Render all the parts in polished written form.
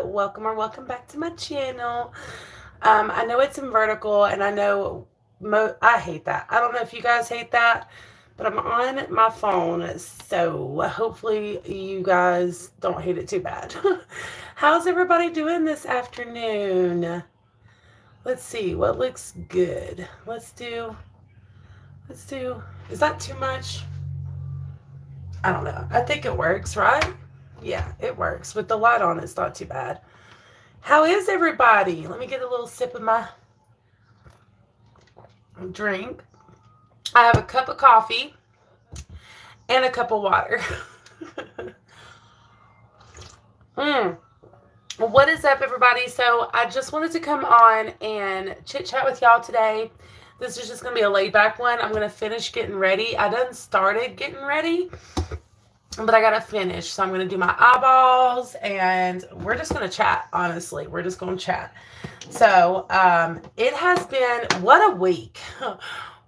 welcome back to my channel. I know it's in vertical, and I know I hate that. I don't know if you guys hate that, but I'm on my phone, so hopefully you guys don't hate it too bad. How's everybody doing this afternoon? Let's see what looks good. Let's do. Is that too much? I don't know. I think it works, right? Yeah, it works. With the light on, it's not too bad. How is everybody? Let me get a little sip of my drink. I have a cup of coffee and a cup of water. mm. What is up, everybody? So I just wanted to come on and chit chat with y'all today. This is just going to be a laid back one. I'm going to finish getting ready. I done started getting ready, but I gotta finish. So I'm gonna do my eyeballs, and we're just gonna chat. Honestly, we're just gonna chat. So it has been what a week.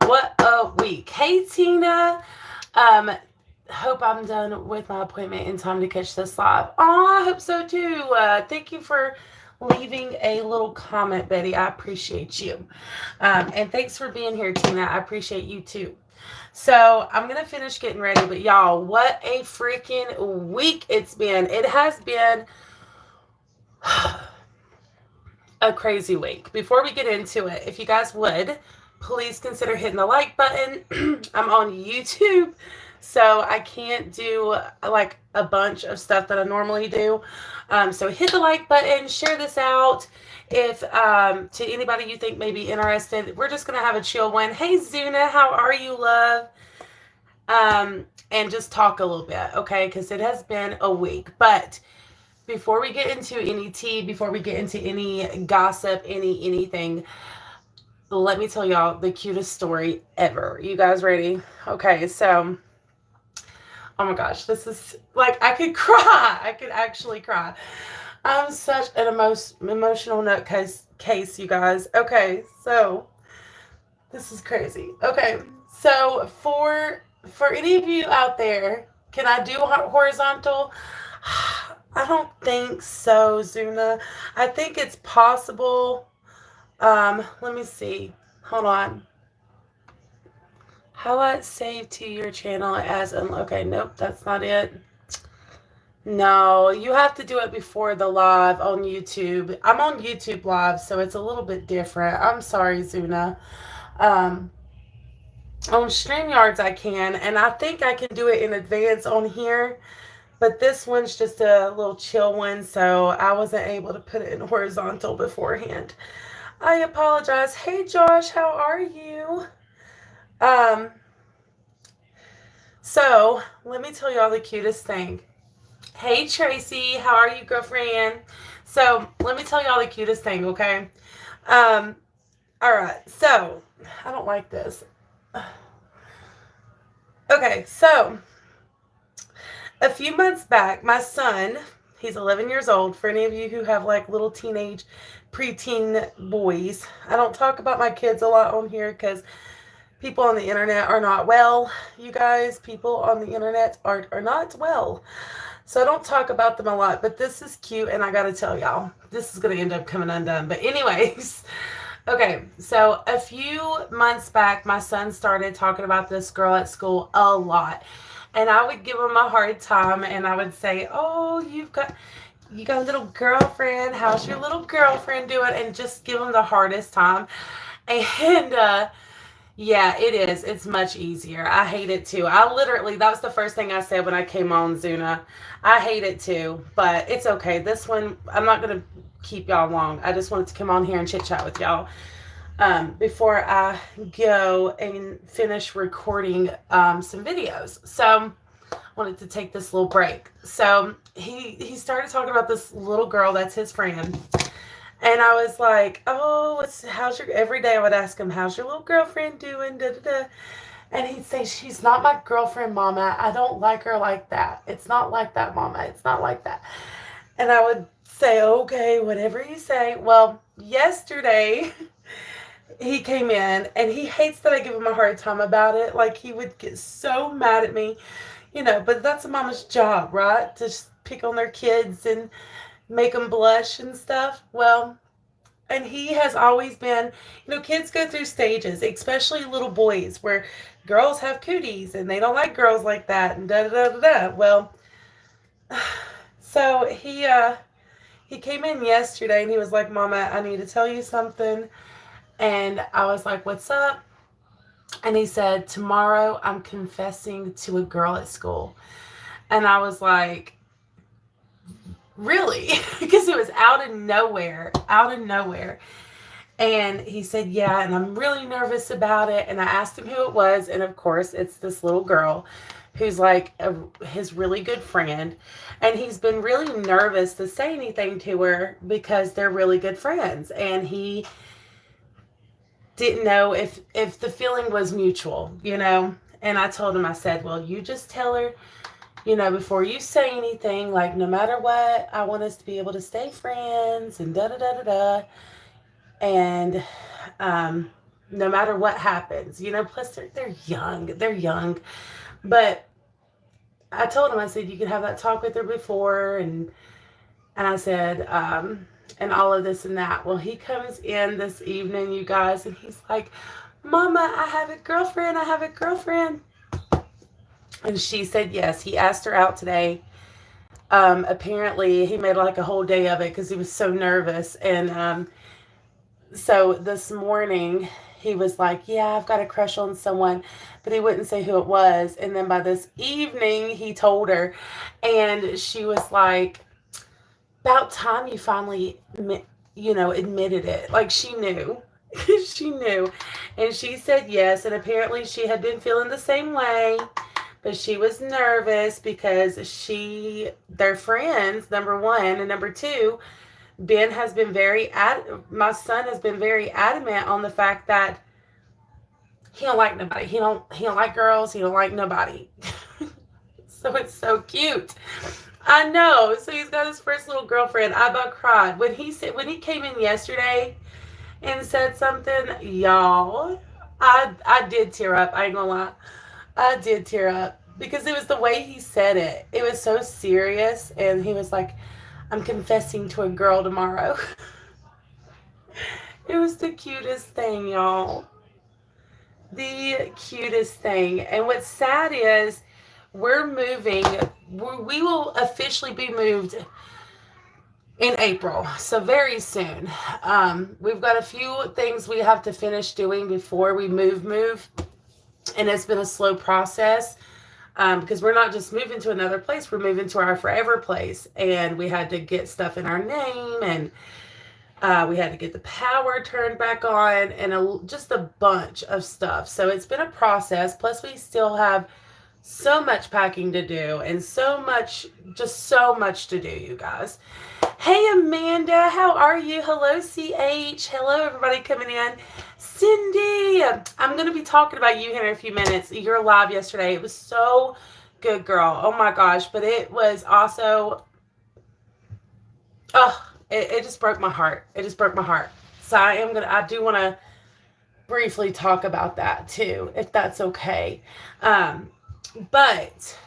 What a week. Hey Tina. Hope I'm done with my appointment in time to catch this live. Oh, I hope so too. Thank you for leaving a little comment, Betty. I appreciate you. And thanks for being here, Tina. I appreciate you too. So I'm going to finish getting ready, but y'all, what a freaking week it's been. It has been a crazy week. Before we get into it, if you guys would, please consider hitting the like button. I'm on YouTube, so I can't do like a bunch of stuff that I normally do. So hit the like button, share this out. If to anybody you think may be interested, we're just gonna have a chill one. Hey Zuna, how are you, love? And just talk a little bit, okay? Because it has been a week. But before we get into any tea, before we get into any gossip, anything, let me tell y'all the cutest story ever. You guys ready? Okay, so oh my gosh, this is like I could cry. I could actually cry. I'm such an emotional nutcase, you guys. Okay, so this is crazy. Okay, so for any of you out there, can I do horizontal? I don't think so, Zuna. I think it's possible. Let me see. Hold on. How about save to your channel as okay, nope, that's not it. No, you have to do it before the live on YouTube. I'm on YouTube live, so it's a little bit different. I'm sorry, Zuna. On StreamYards I can, and I think I can do it in advance on here, but this one's just a little chill one, so I wasn't able to put it in horizontal beforehand. I apologize. Hey Josh, how are you? So let me tell y'all the cutest thing. Hey Tracy, how are you, girlfriend? So let me tell y'all the cutest thing, okay? All right, so I don't like this. Okay, so a few months back, my son, he's 11 years old. For any of you who have like little teenage, preteen boys, I don't talk about my kids a lot on here because people on the internet are not well. You guys, people on the internet are not well. So I don't talk about them a lot, but this is cute, and I gotta tell y'all, this is gonna end up coming undone. But anyways, okay, so a few months back, my son started talking about this girl at school a lot. And I would give him a hard time, and I would say, oh, you got a little girlfriend. How's your little girlfriend doing? And just give him the hardest time. And yeah, it is. It's much easier. I hate it too. That was the first thing I said when I came on, Zuna. I hate it too, but it's okay. This one, I'm not going to keep y'all long. I just wanted to come on here and chit chat with y'all before I go and finish recording some videos. So I wanted to take this little break. So he started talking about this little girl that's his friend. And I was like, oh, every day I would ask him, how's your little girlfriend doing? Da, da, da. And he'd say, she's not my girlfriend, Mama. I don't like her like that. It's not like that, Mama. It's not like that. And I would say, okay, whatever you say. Well, yesterday he came in, and he hates that I give him a hard time about it. Like, he would get so mad at me, but that's a mama's job, right? To just pick on their kids and make them blush and stuff. Well, and he has always been, kids go through stages, especially little boys, where girls have cooties and they don't like girls like that and da da da da. Well, so he came in yesterday and he was like, "Mama, I need to tell you something." And I was like, "What's up?" And he said, "Tomorrow I'm confessing to a girl at school." And I was like, "Really?" Because it was out of nowhere, out of nowhere. And he said, "Yeah, and I'm really nervous about it." And I asked him who it was. And of course, it's this little girl who's like his really good friend. And he's been really nervous to say anything to her because they're really good friends. And he didn't know if the feeling was mutual. And I told him, I said, "Well, you just tell her, before you say anything, like, no matter what, I want us to be able to stay friends and da da da da da. And no matter what happens, plus they're young. They're young." But I told him, I said, "You can have that talk with her before." And I said, and all of this and that. Well, he comes in this evening, you guys, and he's like, "Mama, I have a girlfriend. I have a girlfriend." And she said yes. He asked her out today. Apparently, he made like a whole day of it because he was so nervous. And so this morning, he was like, "Yeah, I've got a crush on someone," but he wouldn't say who it was. And then by this evening, he told her, and she was like, "About time you finally, admitted it." Like, she knew. She knew. And she said yes. And apparently she had been feeling the same way. But she was nervous because they're friends, number one. And number two, Ben has been my son has been very adamant on the fact that he don't like nobody. He don't like girls. He don't like nobody. So it's so cute. I know. So he's got his first little girlfriend. I about cried when he came in yesterday and said something, y'all. I did tear up. I ain't gonna lie. I did tear up because it was the way he said it. It was so serious, and he was like, "I'm confessing to a girl tomorrow." It was the cutest thing, y'all. The cutest thing. And what's sad is we're moving. We will officially be moved in April, so very soon. We've got a few things we have to finish doing before we move. And it's been a slow process because we're not just moving to another place. We're moving to our forever place. And we had to get stuff in our name. And we had to get the power turned back on. And just a bunch of stuff. So it's been a process. Plus, we still have so much packing to do. And so much to do, you guys. Hey, Amanda. How are you? Hello, CH. Hello, everybody coming in. Cindy, I'm going to be talking about you here in a few minutes. You're live yesterday. It was so good, girl. Oh my gosh. But it was also, it just broke my heart. It just broke my heart. So I do want to briefly talk about that too, if that's okay. But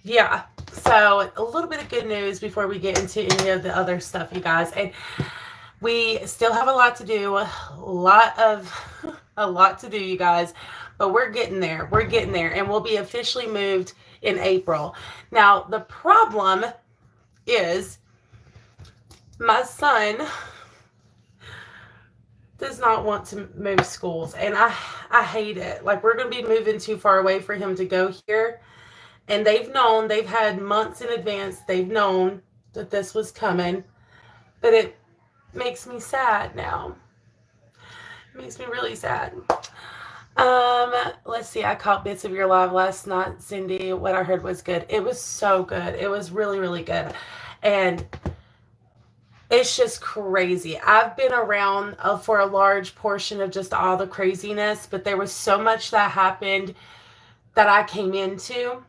yeah, so a little bit of good news before we get into any of the other stuff, you guys. And we still have a lot to do, a lot to do, you guys, but we're getting there. We're getting there, and we'll be officially moved in April. Now, the problem is my son does not want to move schools, and I hate it. Like, we're going to be moving too far away for him to go here, and they've had months in advance, they've known that this was coming, but it makes me sad now. It makes me really sad. Let's see. I caught bits of your live last night, Cindy. What I heard was good. It was so good. It was really, really good. And it's just crazy. I've been around for a large portion of just all the craziness, but there was so much that happened that I came into.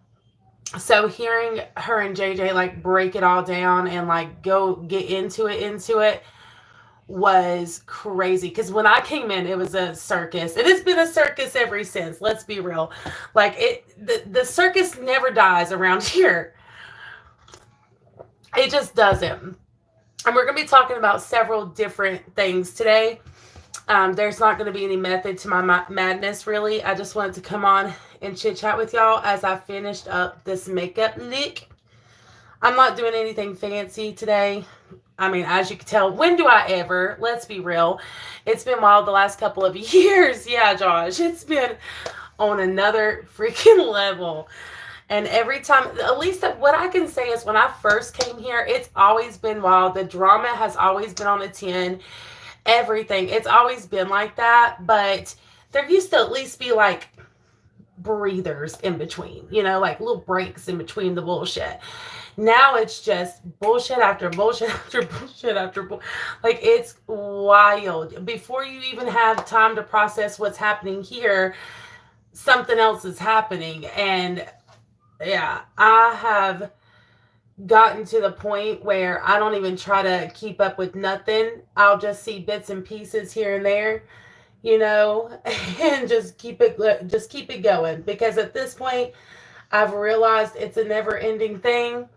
So hearing her and JJ like break it all down and like go get into it was crazy. Because when I came in, it was a circus. It has been a circus ever since. Let's be real. Like the circus never dies around here. It just doesn't. And we're going to be talking about several different things today. There's not going to be any method to my madness, really. I just wanted to come on and chit chat with y'all as I finished up this makeup look. I'm not doing anything fancy today. I mean, as you can tell, when do I ever? Let's be real. It's been wild the last couple of years. Yeah, Josh, it's been on another freaking level. And every time, at least what I can say is when I first came here, it's always been wild. The drama has always been on a 10. Everything. It's always been like that. But there used to at least be like breathers in between, like little breaks in between the bullshit. Now it's just bullshit after bullshit after bullshit after bullshit. Like, it's wild. Before you even have time to process what's happening here, something else is happening. And yeah, I have gotten to the point where I don't even try to keep up with nothing. I'll just see bits and pieces here and there, and just keep it going, because at this point I've realized it's a never-ending thing.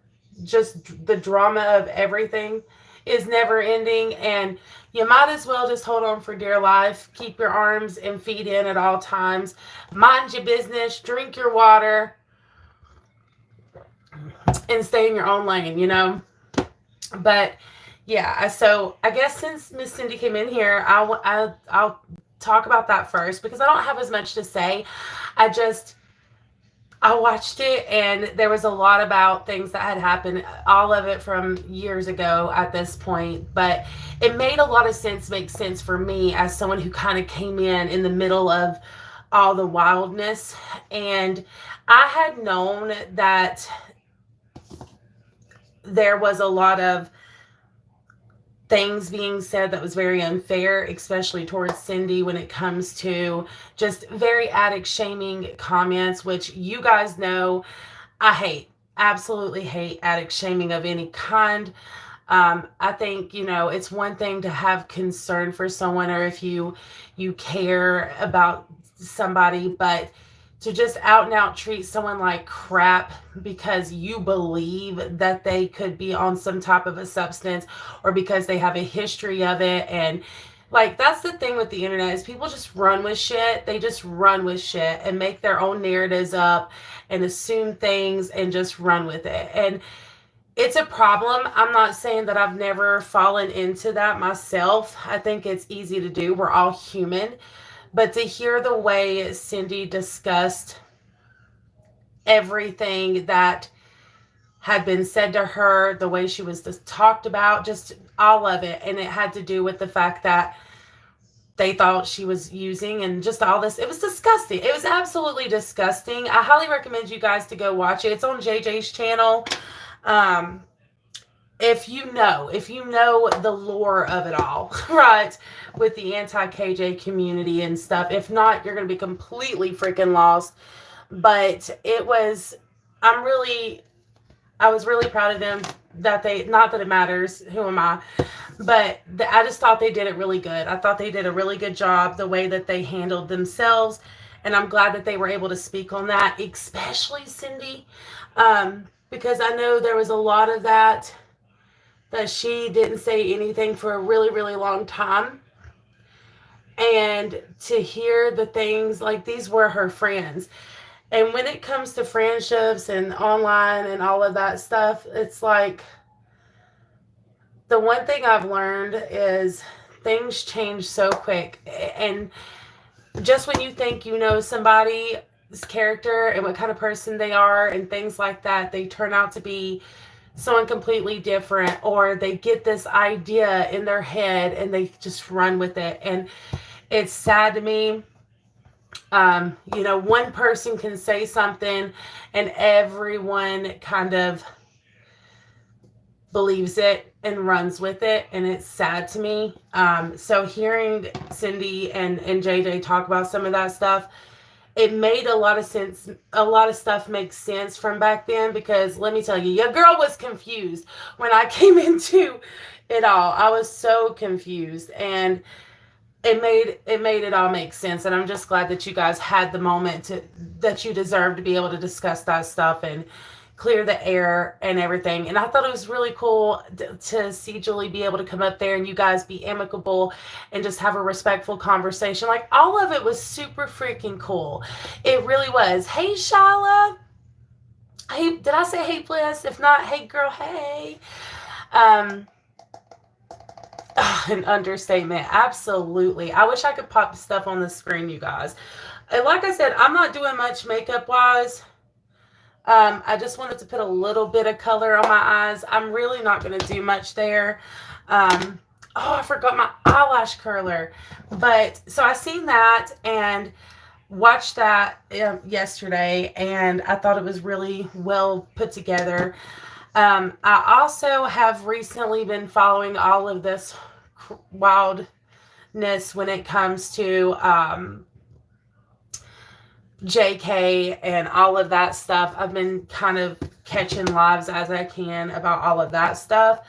Just the drama of everything is never ending, and you might as well just hold on for dear life. Keep your arms and feet in at all times. Mind your business, drink your water, and stay in your own lane, But yeah, so I guess since Miss Cindy came in here, I'll talk about that first, because I don't have as much to say. I watched it, and there was a lot about things that had happened, all of it from years ago at this point, but it made a lot of sense, make sense for me as someone who kind of came in the middle of all the wildness. And I had known that there was a lot of things being said that was very unfair, especially towards Cindy, when it comes to just very addict shaming comments, which you guys know I hate. Absolutely hate addict shaming of any kind. I think, it's one thing to have concern for someone, or if you care about somebody, but to just out and out treat someone like crap because you believe that they could be on some type of a substance, or because they have a history of it. And like, that's the thing with the internet, is people just run with shit. They just run with shit and make their own narratives up and assume things and just run with it. And it's a problem. I'm not saying that I've never fallen into that myself. I think it's easy to do. We're all human. But to hear the way Cindy discussed everything that had been said to her, the way she was just talked about, just all of it. And it had to do with the fact that they thought she was using, and just all this. It was disgusting. It was absolutely disgusting. I highly recommend you guys to go watch it. It's on JJ's channel. If you know the lore of it all, right, with the anti-KJ community and stuff. If not, you're going to be completely freaking lost. But I was really proud of them that not that it matters, who am I, but I just thought they did it really good. I thought they did a really good job, the way that they handled themselves. And I'm glad that they were able to speak on that, especially Cindy, because I know there was a lot of that she didn't say anything for a really, really long time. And to hear the things, like, these were her friends. And when it comes to friendships and online and all of that stuff, it's like, the one thing I've learned is things change so quick. And just when you think you know somebody's character and what kind of person they are and things like that, they turn out to be someone completely different, or they get this idea in their head and they just run with it. And it's sad to me. One person can say something and everyone kind of believes it and runs with it, and it's sad to me. So hearing Cindy and JJ talk about some of that stuff, it made a lot of sense. A lot of stuff makes sense from back then, because let me tell you, your girl was confused when I came into it all. I was so confused, and it made it all make sense. And I'm just glad that you guys had the moment that you deserve to be able to discuss that stuff and clear the air and everything. And I thought it was really cool to see Julie be able to come up there and you guys be amicable and just have a respectful conversation. Like, all of it was super freaking cool. It really was. Hey, Shala. Hey, did I say hey, Bliss? If not, hey, girl, hey. An understatement. Absolutely. I wish I could pop stuff on the screen, you guys. And like I said, I'm not doing much makeup-wise. I just wanted to put a little bit of color on my eyes. I'm really not going to do much there. Oh, I forgot my eyelash curler. But, so I seen that and watched that yesterday, and I thought it was really well put together. I also have recently been following all of this wildness when it comes to JK and all of that stuff. I've been kind of catching lives as I can about all of that stuff.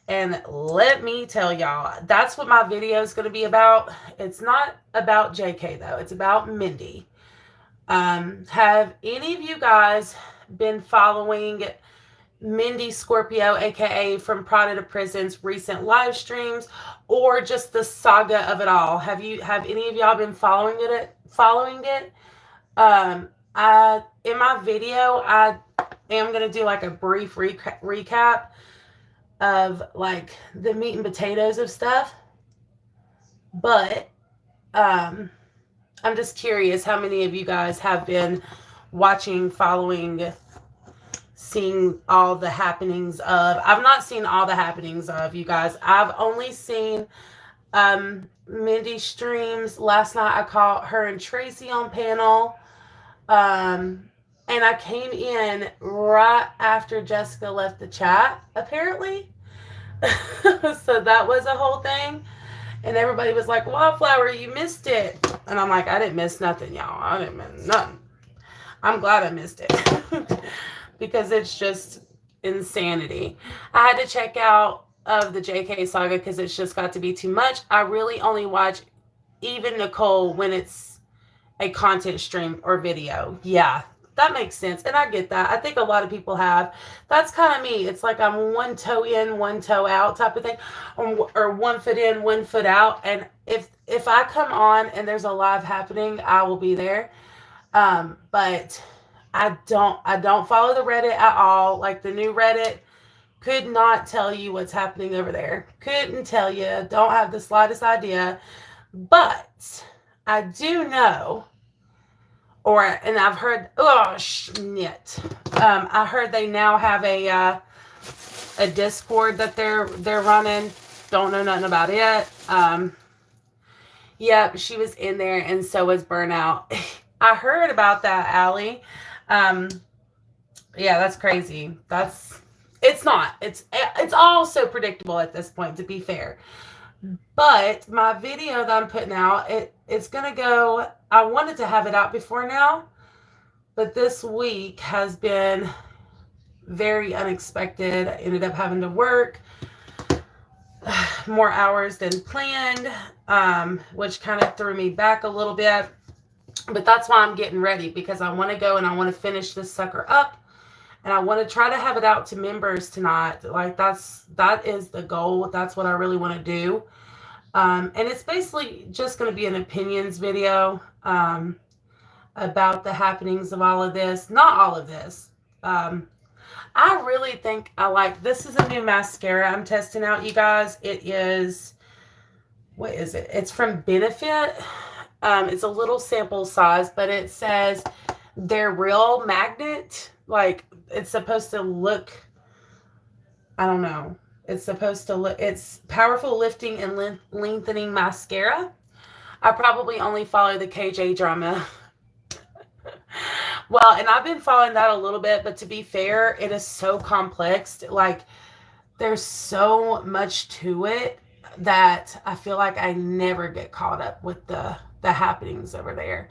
And let me tell y'all, that's what my video is going to be about. It's not about JK, though. It's about Mindy. Have any of you guys been following Mindy Scorpio, aka From Prada to Prison's recent live streams, or just the saga of it all? Have any of y'all been following it? In my video, I am going to do like a brief recap of like the meat and potatoes of stuff. But I'm just curious how many of you guys have been watching, following, seeing all the happenings of. I've not seen all the happenings of, you guys. I've only seen Mindy streams. Last night I caught her and Tracy on panel. And I came in right after Jessica left the chat, apparently. So that was a whole thing. And everybody was like, Wildflower, you missed it. And I'm like, I didn't miss nothing, y'all. I didn't miss nothing. I'm glad I missed it. Because it's just insanity. I had to check out of the JK saga because it's just got to be too much. I really only watch even Nicole when it's a content stream or video. Yeah, that makes sense. And I get that. I think a lot of people have. That's kind of me. It's like I'm one toe in, one toe out type of thing. Or 1 foot in, 1 foot out. And if I come on and there's a live happening, I will be there. But I don't follow the Reddit at all. Like the new Reddit, could not tell you what's happening over there. Couldn't tell you. Don't have the slightest idea. But I do know, and I've heard, oh shit. I heard they now have a Discord that they're running. Don't know nothing about it. Yep, she was in there, and so was Burnout. I heard about that, Allie. Yeah, that's crazy. It's not. It's all so predictable at this point, to be fair. But my video that I'm putting out, it's gonna go. I wanted to have it out before now, but this week has been very unexpected. I ended up having to work more hours than planned, which kind of threw me back a little bit. But that's why I'm getting ready, because I want to go and I want to finish this sucker up, and I want to try to have it out to members tonight. Like that is the goal. That's what I really want to do. And it's basically just going to be an opinions video about the happenings of all of this. Not all of this. I really think I like, this is a new mascara I'm testing out, you guys. It is, what is it? It's from Benefit. It's a little sample size, but it says they're real magnet. Like, it's supposed to look, I don't know. It's supposed to look, it's powerful lifting and lengthening mascara. I probably only follow the KJ drama. Well, and I've been following that a little bit, but to be fair, it is so complex. Like, there's so much to it that I feel like I never get caught up with the happenings over there,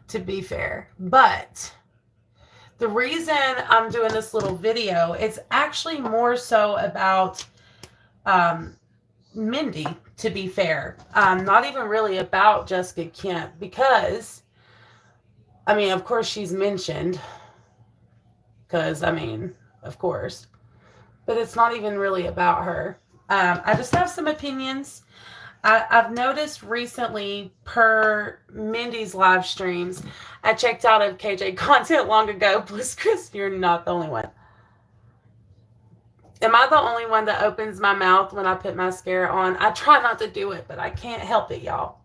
to be fair. But the reason I'm doing this little video, it's actually more so about Mindy, to be fair. Not even really about Jessica Kemp, because, I mean, of course she's mentioned, because, I mean, of course. But it's not even really about her. I just have some opinions. I've noticed recently, per Mindy's live streams, I checked out of KJ content long ago. Bliss Chris, you're not the only one. Am I the only one that opens my mouth when I put mascara on? I try not to do it, but I can't help it, y'all.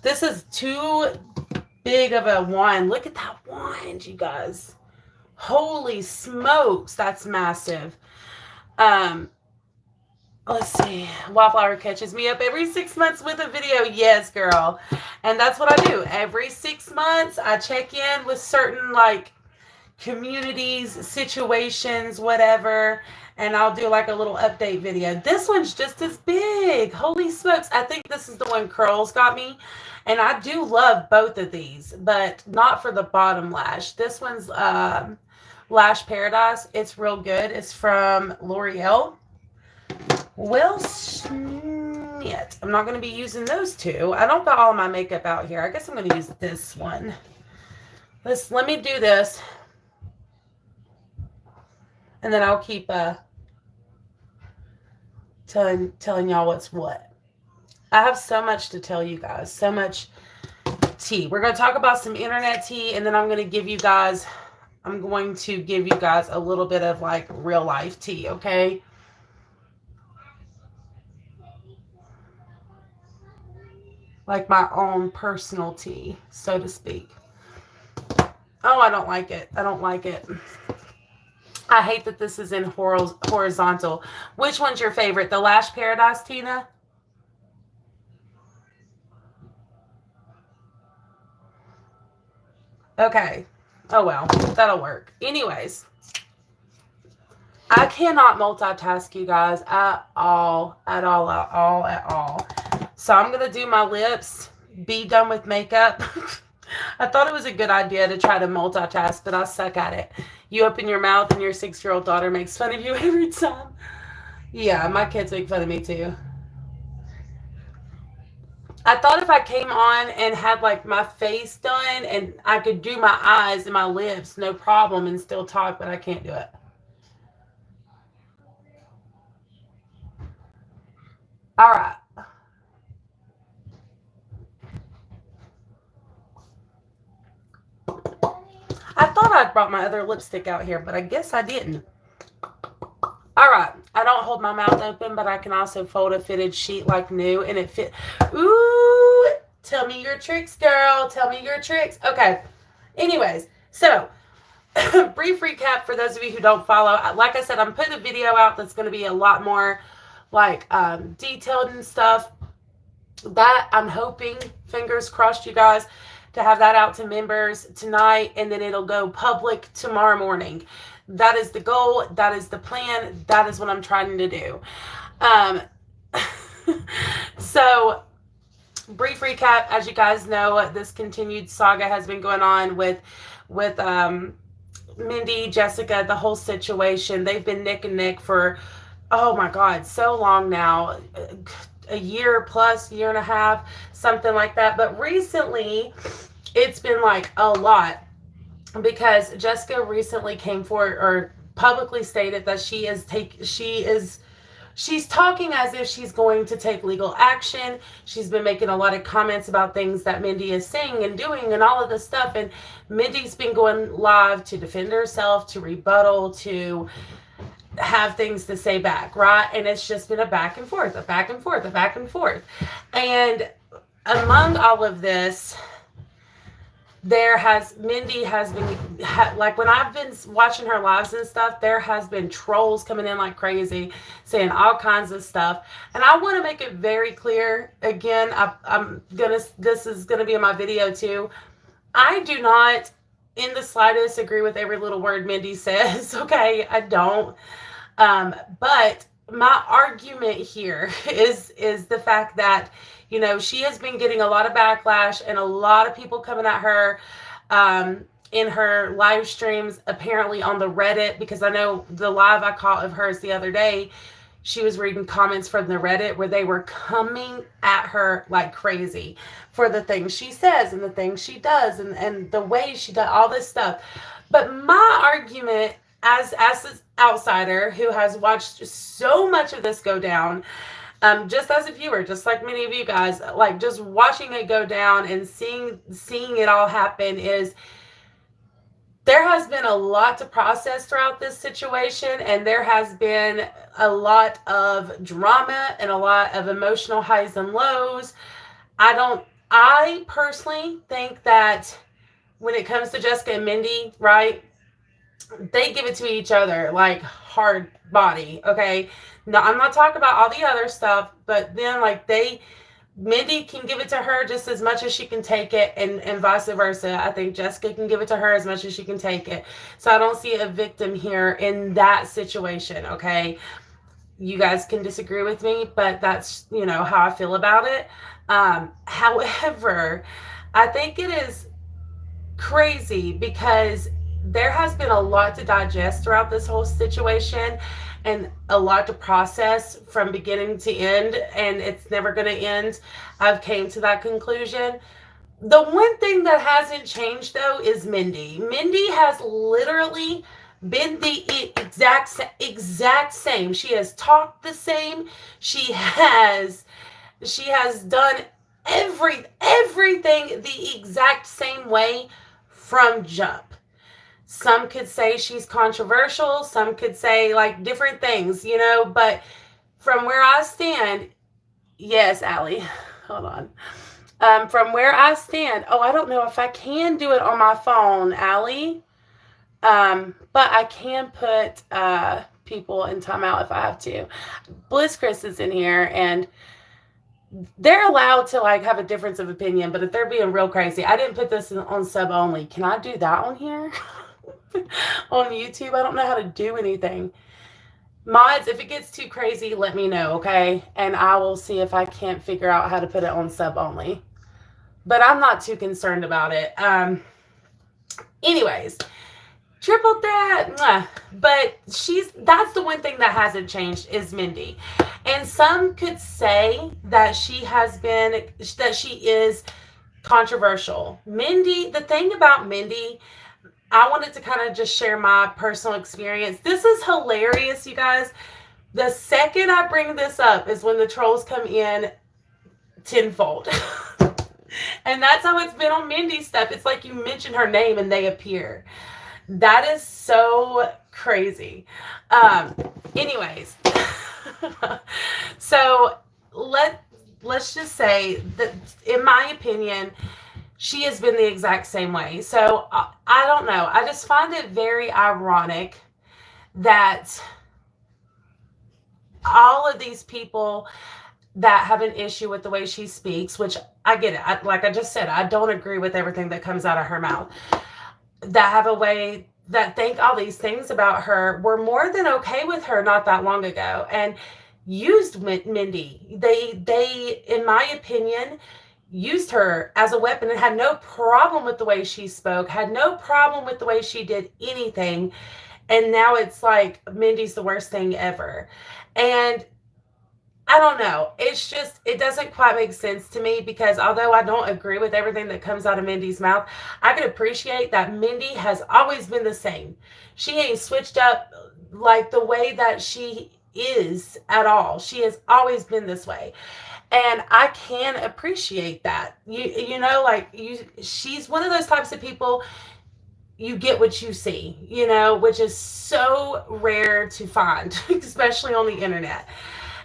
This is too big of a wand. Look at that wand, you guys. Holy smokes, that's massive. Let's see. Wildflower catches me up every 6 months with a video. Yes, girl. And that's what I do. Every 6 months, I check in with certain, like, communities, situations, whatever, and I'll do, like, a little update video. This one's just as big. Holy smokes. I think this is the one Curls got me. And I do love both of these, but not for the bottom lash. This one's Lash Paradise. It's real good. It's from L'Oreal. Well, shit. I'm not going to be using those two. I don't got all my makeup out here. I guess I'm going to use this one. Let me do this. And then I'll keep telling y'all what's what. I have so much to tell you guys. So much tea. We're going to talk about some internet tea. And then I'm going to give you guys a little bit of, like, real life tea, okay? Like my own personal tea, so to speak. Oh, I don't like it. I don't like it. I hate that this is in horizontal. Which one's your favorite? The Lash Paradise, Tina? Okay. Oh, well. That'll work. Anyways. I cannot multitask, you guys, at all. So I'm going to do my lips, be done with makeup. I thought it was a good idea to try to multitask, but I suck at it. You open your mouth and your 6-year-old daughter makes fun of you every time. Yeah, my kids make fun of me too. I thought if I came on and had, like, my face done and I could do my eyes and my lips, no problem, and still talk, but I can't do it. All right. I thought I'd brought my other lipstick out here, but I guess I didn't. All right. I don't hold my mouth open, but I can also fold a fitted sheet like new, and it fit. Ooh, tell me your tricks, girl. Tell me your tricks. Okay. Anyways, so brief recap for those of you who don't follow. Like I said, I'm putting a video out that's going to be a lot more, like, detailed and stuff. That I'm hoping, fingers crossed, you guys, to have that out to members tonight, and then it'll go public tomorrow morning. That is the goal. That is the plan. That is what I'm trying to do. So, brief recap. As you guys know, this continued saga has been going on with Mindy, Jessica, the whole situation. They've been neck and neck for, oh my God, so long now. A year plus, year and a half, something like that. But recently, it's been, like, a lot, because Jessica recently came forward or publicly stated that she's talking as if she's going to take legal action. She's been making a lot of comments about things that Mindy is saying and doing and all of this stuff. And Mindy's been going live to defend herself, to rebuttal, to have things to say back, right? And it's just been a back and forth. And among all of this, Mindy has been, like, when I've been watching her lives and stuff, there has been trolls coming in like crazy, saying all kinds of stuff. And I want to make it very clear, again, this is gonna be in my video too. I do not in the slightest agree with every little word Mindy says, okay? I don't. But my argument here is the fact that, you know, she has been getting a lot of backlash and a lot of people coming at her in her live streams, apparently on the Reddit, because I know the live I caught of hers the other day, she was reading comments from the Reddit where they were coming at her like crazy for the things she says and the things she does and the way she does all this stuff. But my argument as an outsider who has watched so much of this go down, just as a viewer, just like many of you guys, like just watching it go down and seeing it all happen, is there has been a lot to process throughout this situation, and there has been a lot of drama and a lot of emotional highs and lows. I personally think that when it comes to Jessica and Mindy, right, they give it to each other like hard body, okay? No, I'm not talking about all the other stuff, but then like Mindy can give it to her just as much as she can take it, and vice versa. I think Jessica can give it to her as much as she can take it. So I don't see a victim here in that situation, okay? You guys can disagree with me, but that's, how I feel about it. However, I think it is crazy because there has been a lot to digest throughout this whole situation and a lot to process from beginning to end, and it's never going to end. I've came to that conclusion. The one thing that hasn't changed though is Mindy. Mindy has literally been the exact same. She has talked the same. She has done everything the exact same way from jump. Some could say she's controversial. Some could say like different things, but from where I stand, yes, Allie, hold on. From where I stand, I don't know if I can do it on my phone, Allie. But I can put people in timeout if I have to. Bliss Chris is in here, and they're allowed to like have a difference of opinion, but if they're being real crazy, I didn't put this on sub only. Can I do that on here? On YouTube, I don't know how to do anything. Mods, if it gets too crazy, let me know, okay? And I will see if I can't figure out how to put it on sub only. But I'm not too concerned about it. Anyways, triple threat. But that's the one thing that hasn't changed is Mindy. And some could say that she is controversial. Mindy, the thing about Mindy, I wanted to kind of just share my personal experience. This is hilarious, you guys. The second I bring this up is when the trolls come in tenfold. And that's how it's been on Mindy's stuff. It's like you mention her name and they appear. That is so crazy. Anyways. So let's just say that, in my opinion, she has been the exact same way. So I don't know. I just find it very ironic that all of these people that have an issue with the way she speaks, which I get it. Like I just said, I don't agree with everything that comes out of her mouth, that have a way that think all these things about her, were more than okay with her not that long ago and used Mindy. They, in my opinion, used her as a weapon and had no problem with the way she spoke, had no problem with the way she did anything. And now it's like Mindy's the worst thing ever. And I don't know. It's just, it doesn't quite make sense to me, because although I don't agree with everything that comes out of Mindy's mouth, I can appreciate that Mindy has always been the same. She ain't switched up like the way that she is at all. She has always been this way. And I can appreciate that. She's one of those types of people, you get what you see, which is so rare to find, especially on the internet.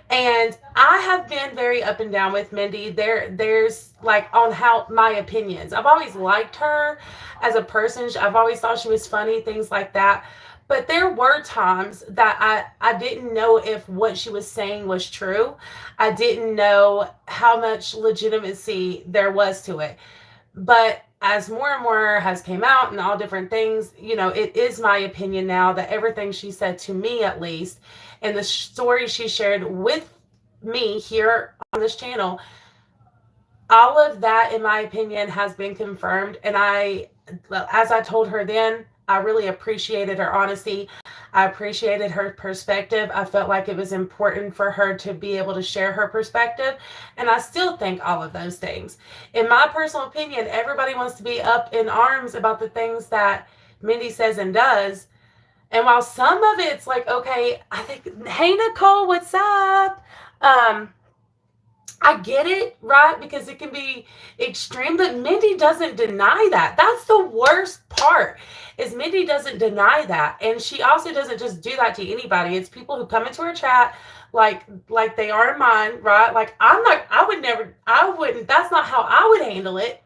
And I have been very up and down with Mindy. There's like on how my opinions. I've always liked her as a person. I've always thought she was funny, things like that. But there were times that I didn't know if what she was saying was true. I didn't know how much legitimacy there was to it. But as more and more has came out and all different things, it is my opinion now that everything she said to me, at least, and the story she shared with me here on this channel, all of that, in my opinion, has been confirmed. And as I told her then, I really appreciated her honesty. I appreciated her perspective. I felt like it was important for her to be able to share her perspective. And I still think all of those things. In my personal opinion, everybody wants to be up in arms about the things that Mindy says and does. And while some of it's like, okay, I think, hey, Nicole, what's up? I get it, right? Because it can be extreme, but Mindy doesn't deny that. That's the worst part, is Mindy doesn't deny that. And she also doesn't just do that to anybody. It's people who come into her chat like they are in mine, right? Like, I wouldn't, that's not how I would handle it.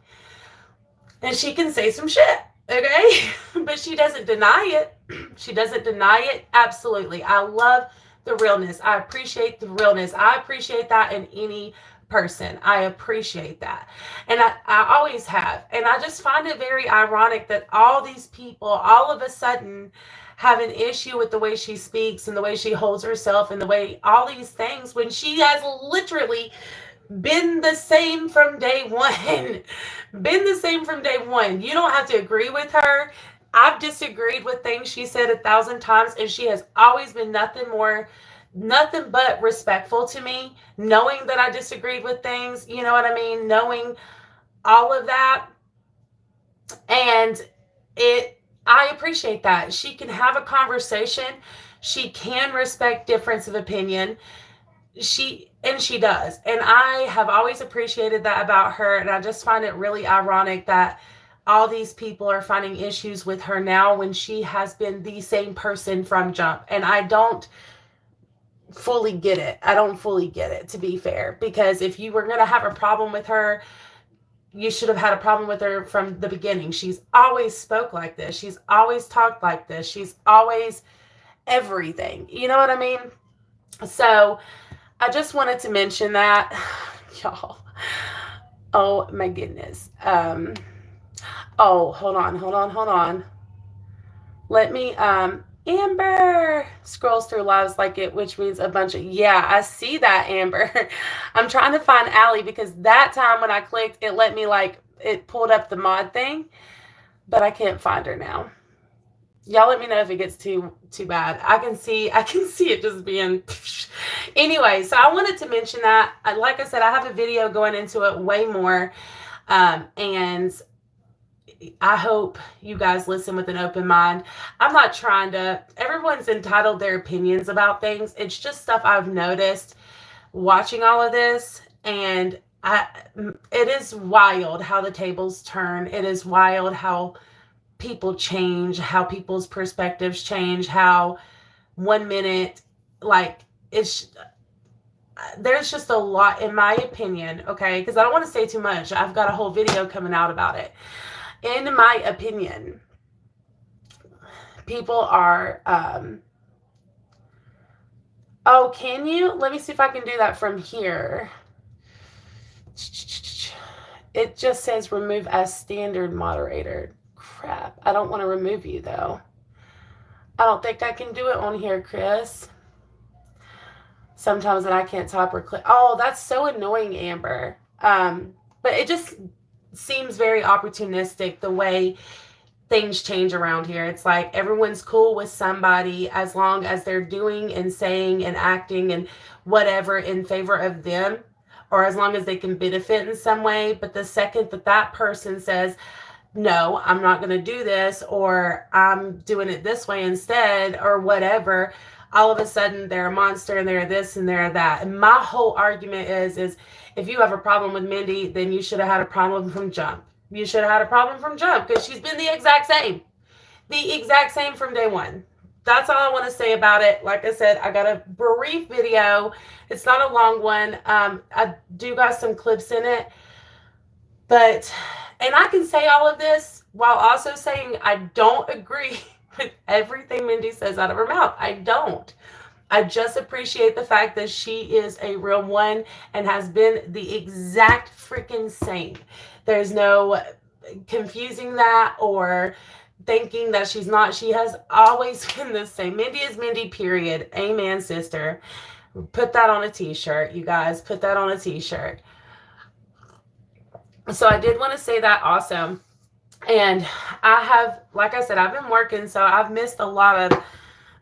And she can say some shit, okay? But she doesn't deny it. She doesn't deny it. Absolutely. I love the realness. I appreciate the realness. I appreciate that in any person. I appreciate that. And I always have. And I just find it very ironic that all these people all of a sudden have an issue with the way she speaks and the way she holds herself and the way all these things, when she has literally been the same from day one. Been the same from day one. You don't have to agree with her. I've disagreed with things she said 1,000 times, and she has always been nothing but respectful to me, knowing that I disagreed with things, you know what I mean? Knowing all of that. And I appreciate that. She can have a conversation. She can respect difference of opinion. She does. And I have always appreciated that about her. And I just find it really ironic that all these people are finding issues with her now when she has been the same person from jump. And I don't fully get it. I don't fully get it, to be fair, because if you were going to have a problem with her, you should have had a problem with her from the beginning. She's always spoke like this. She's always talked like this. She's always everything. You know what I mean? So I just wanted to mention that. Y'all. Oh my goodness. Oh, hold on. Let me, Amber scrolls through lives like it, which means a bunch of, yeah, I see that, Amber. I'm trying to find Allie because that time when I clicked, it let me it pulled up the mod thing, but I can't find her now. Y'all let me know if it gets too bad. I can see it just being, anyway, so I wanted to mention that. Like I said, I have a video going into it way more, and I hope you guys listen with an open mind. I'm not trying to, everyone's entitled their opinions about things. It's just stuff I've noticed watching all of this. And it is wild how the tables turn. It is wild how people change, how people's perspectives change, how 1 minute, there's just a lot, in my opinion, okay? Because I don't want to say too much. I've got a whole video coming out about it. In my opinion, people are, oh, can you? Let me see if I can do that from here. It just says remove as standard moderator. Crap. I don't want to remove you, though. I don't think I can do it on here, Chris. Sometimes I can't type or click. Oh, that's so annoying, Amber. But it just seems very opportunistic the way things change around here. It's like everyone's cool with somebody as long as they're doing and saying and acting and whatever in favor of them, or as long as they can benefit in some way. But the second that person says, no, I'm not going to do this, or I'm doing it this way instead, or whatever, all of a sudden they're a monster and they're this and they're that. And my whole argument is if you have a problem with Mindy, then you should have had a problem from jump. You should have had a problem from jump, because she's been the exact same from day one. That's all I want to say about it. Like I said, I got a brief video. It's not a long one. I do got some clips in it, and I can say all of this while also saying I don't agree with everything Mindy says out of her mouth. I don't. I just appreciate the fact that she is a real one and has been the exact freaking same. There's no confusing that or thinking that she's not. She has always been the same. Mindy is Mindy, period. Amen, sister. Put that on a t-shirt, you guys. Put that on a t-shirt. So I did want to say that also. And I have, like I said, I've been working, so I've missed a lot of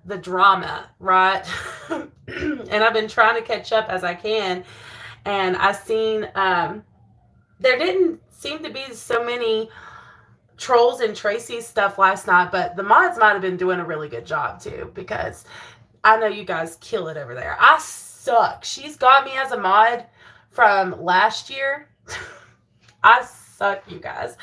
the drama, right? And I've been trying to catch up as I can. And I seen there didn't seem to be so many trolls and Tracy's stuff last night, but the mods might have been doing a really good job too, because I know you guys kill it over there. I suck. She's got me as a mod from last year. I suck, you guys.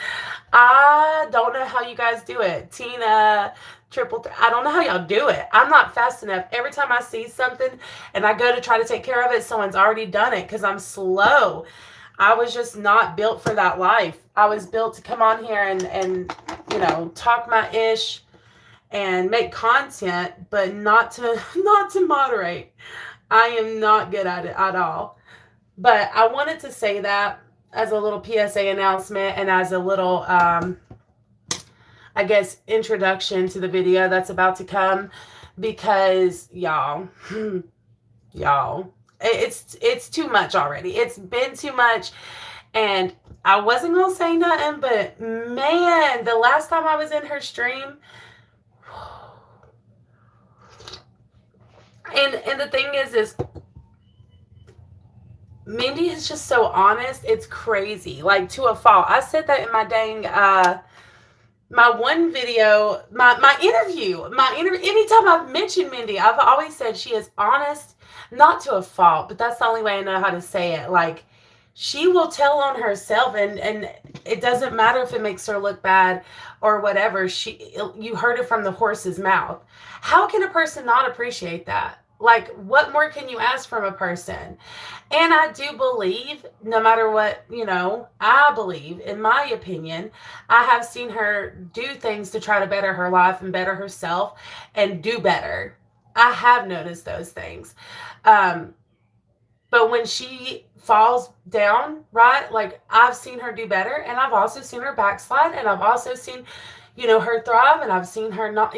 I don't know how you guys do it. Tina, I don't know how y'all do it. I'm not fast enough. Every time I see something and I go to try to take care of it, someone's already done it because I'm slow. I was just not built for that life. I was built to come on here and talk my ish and make content, but not to moderate. I am not good at it at all. But I wanted to say that as a little PSA announcement and as a little I guess introduction to the video that's about to come, because y'all it's too much already. It's been too much. And I wasn't gonna say nothing, but man, the last time I was in her stream, and the thing is Mindy is just so honest. It's crazy, like to a fault. I said that in my dang my one video, my interview. Anytime I've mentioned Mindy, I've always said she is honest, not to a fault, but that's the only way I know how to say it. Like, she will tell on herself, and it doesn't matter if it makes her look bad or whatever. You heard it from the horse's mouth. How can a person not appreciate that? Like, what more can you ask from a person? And I do believe, no matter what, I believe, in my opinion, I have seen her do things to try to better her life and better herself and do better. I have noticed those things. But when she falls down, right, like, I've seen her do better, and I've also seen her backslide, and I've also seen, her thrive, and I've seen her not,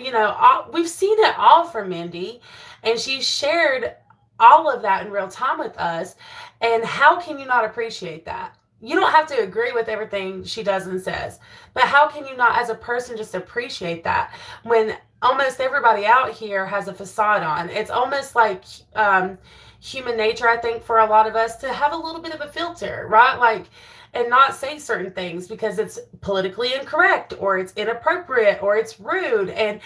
we've seen it all from Mindy, and she shared all of that in real time with us. And how can you not appreciate that? You don't have to agree with everything she does and says, but how can you not, as a person, just appreciate that when almost everybody out here has a facade on? It's almost like human nature, I think, for a lot of us to have a little bit of a filter, right? Like, and not say certain things because it's politically incorrect or it's inappropriate or it's rude and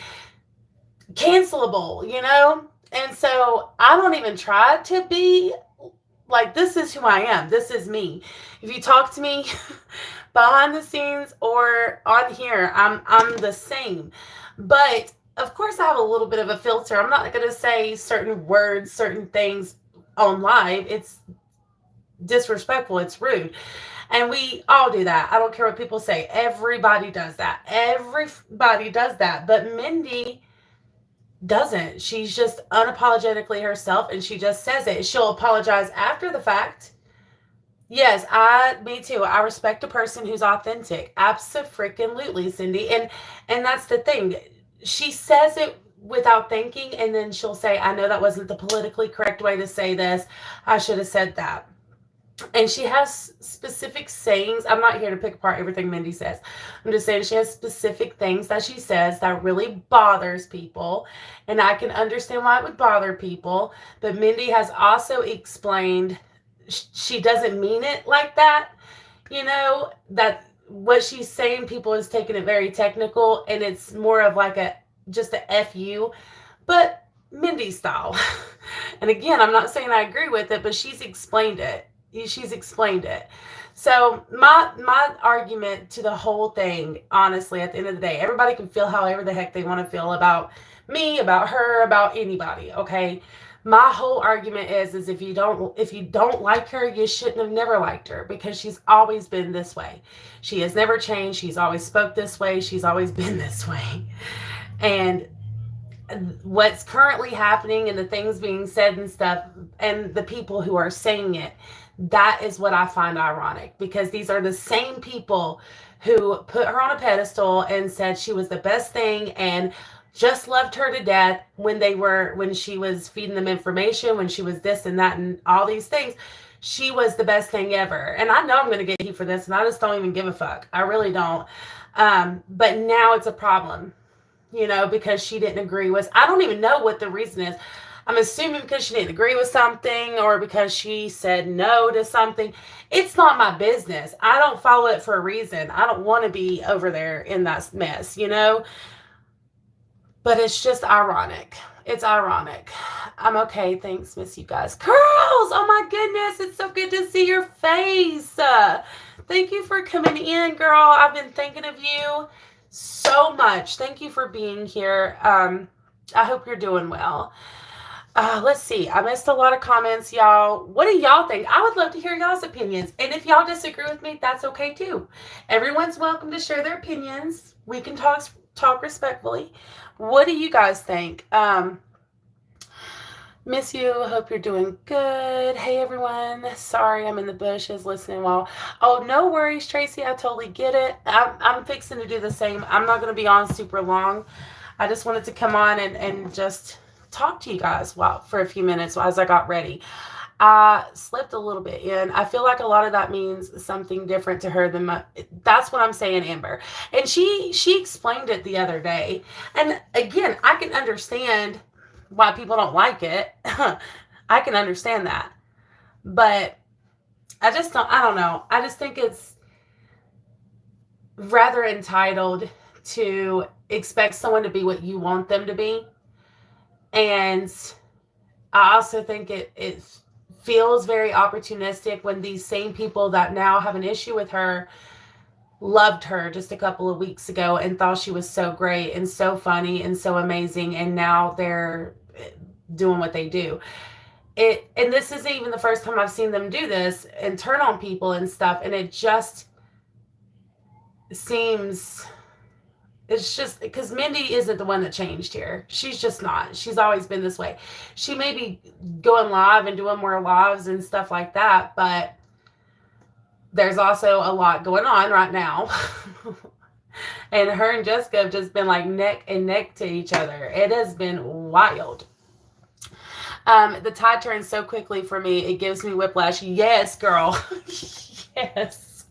cancelable, And so I don't even try to be like, this is who I am. This is me. If you talk to me behind the scenes or on here, I'm the same. But of course I have a little bit of a filter. I'm not going to say certain words, certain things on live. It's disrespectful. It's rude. And we all do that. I don't care what people say. Everybody does that. Everybody does that. But Mindy doesn't. She's just unapologetically herself, and she just says it. She'll apologize after the fact. Yes, me too. I respect a person who's authentic. Abso-freaking-lutely, Cindy. And that's the thing. She says it without thinking, and then she'll say, I know that wasn't the politically correct way to say this. I should have said that. And she has specific sayings. I'm not here to pick apart everything Mindy says. I'm just saying she has specific things that she says that really bothers people. And I can understand why it would bother people. But Mindy has also explained she doesn't mean it like that. That what she's saying, people is taking it very technical. And it's more of like just a F-U. But Mindy style. And again, I'm not saying I agree with it, but she's explained it. So my argument to the whole thing, honestly, at the end of the day, everybody can feel however the heck they want to feel about me, about her, about anybody. Okay. My whole argument is if you don't like her, you shouldn't have never liked her, because she's always been this way. She has never changed. She's always spoke this way. She's always been this way. And what's currently happening and the things being said and stuff, and the people who are saying it, that is what I find ironic, because these are the same people who put her on a pedestal and said she was the best thing and just loved her to death when she was feeding them information, when she was this and that and all these things. she was the best thing ever. And I know I'm going to get heat for this, and I just don't even give a fuck. I really don't. But now it's a problem, because she didn't agree with, I don't even know what the reason is. I'm assuming because she didn't agree with something or because she said no to something. It's not my business. I don't follow it for a reason. I don't want to be over there in that mess, But it's just ironic. It's ironic. I'm okay. Thanks. Miss you guys. Girls, oh my goodness. It's so good to see your face. Thank you for coming in, girl. I've been thinking of you so much. Thank you for being here. I hope you're doing well. Let's see. I missed a lot of comments, y'all. What do y'all think? I would love to hear y'all's opinions. And if y'all disagree with me, that's okay too. Everyone's welcome to share their opinions. We can talk respectfully. What do you guys think? Miss you. Hope you're doing good. Hey, everyone. Sorry, I'm in the bushes listening while. Oh, no worries, Tracy. I totally get it. I'm fixing to do the same. I'm not going to be on super long. I just wanted to come on and just talk to you guys for a few minutes as I got ready. I slipped a little bit in. I feel like a lot of that means something different to her than that's what I'm saying, Amber. And she explained it the other day. And again, I can understand why people don't like it. I can understand that. But I don't know. I just think it's rather entitled to expect someone to be what you want them to be. And I also think it feels very opportunistic when these same people that now have an issue with her loved her just a couple of weeks ago and thought she was so great and so funny and so amazing, and now they're doing what they do. And this isn't even the first time I've seen them do this and turn on people and stuff, and it just seems... It's just because Mindy isn't the one that changed here. She's just not. She's always been this way. She may be going live and doing more lives and stuff like that, but there's also a lot going on right now. And her and Jessica have just been like neck and neck to each other. It has been wild. The tide turns so quickly for me. It gives me whiplash. Yes, girl. Yes.